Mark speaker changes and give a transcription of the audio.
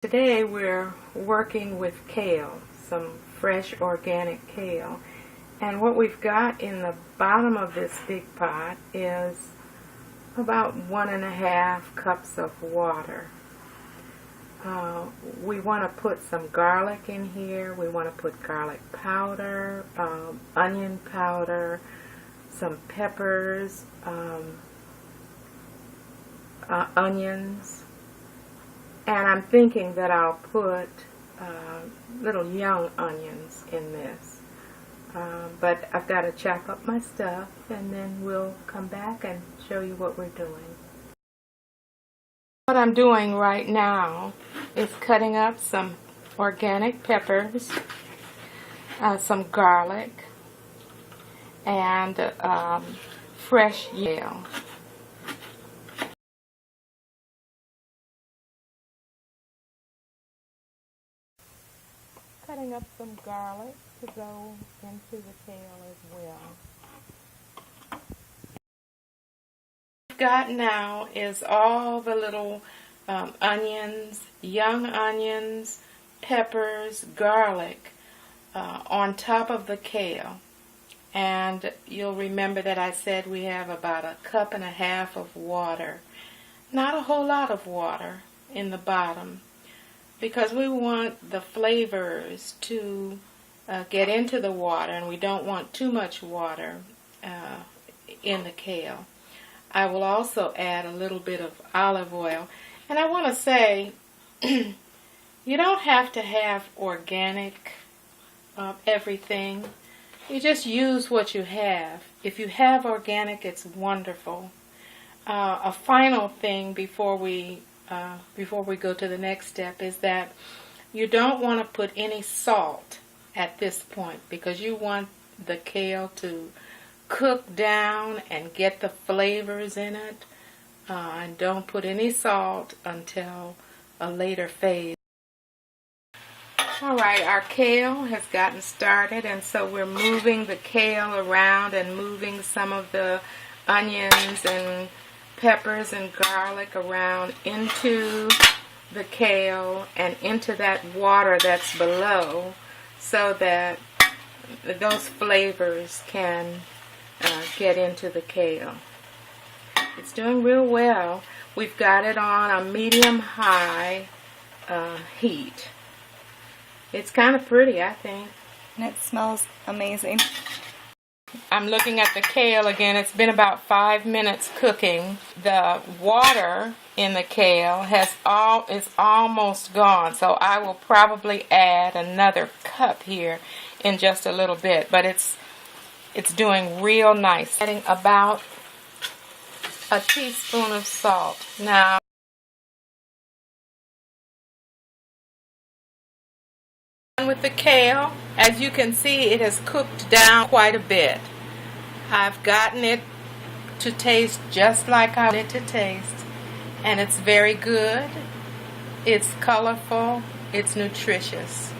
Speaker 1: Today we're working with kale, some fresh organic kale. And what we've got in the bottom of this big pot is about 1.5 cups of water. We want to put some garlic in here. We want to put garlic powder, onion powder, some peppers, onions. And I'm thinking that I'll put little young onions in this. But I've got to chop up my stuff, and then we'll come back and show you what we're doing. What I'm doing right now is cutting up some organic peppers, some garlic, and fresh kale. Cutting up some garlic to go into the kale as well. What we've got now is all the little onions, young onions, peppers, garlic on top of the kale. And you'll remember that I said we have about 1.5 cups of water. Not a whole lot of water in the bottom, because we want the flavors to get into the water, and we don't want too much water in the kale. I will also add a little bit of olive oil. And I want to say, you don't have to have organic everything. You just use what you have. If you have organic, it's wonderful. A final thing before we go to the next step is that you don't want to put any salt at this point, because you want the kale to cook down and get the flavors in it. And don't put any salt until a later phase. Alright, our kale has gotten started, and so we're moving the kale around and moving some of the onions and peppers and garlic around into the kale and into that water that's below, so that those flavors can get into the kale. It's doing real well. We've got it on a medium-high heat. It's kind of pretty, I think.
Speaker 2: And it smells amazing.
Speaker 1: I'm looking at the kale again. It's been about 5 minutes cooking. The water in the kale is almost gone, so I will probably add another cup here in just a little bit. But it's doing real nice. Adding about a teaspoon of salt. Now, with the kale, as you can see, it has cooked down quite a bit. I've gotten it to taste just like I want it to taste, and it's very good. It's colorful. It's nutritious.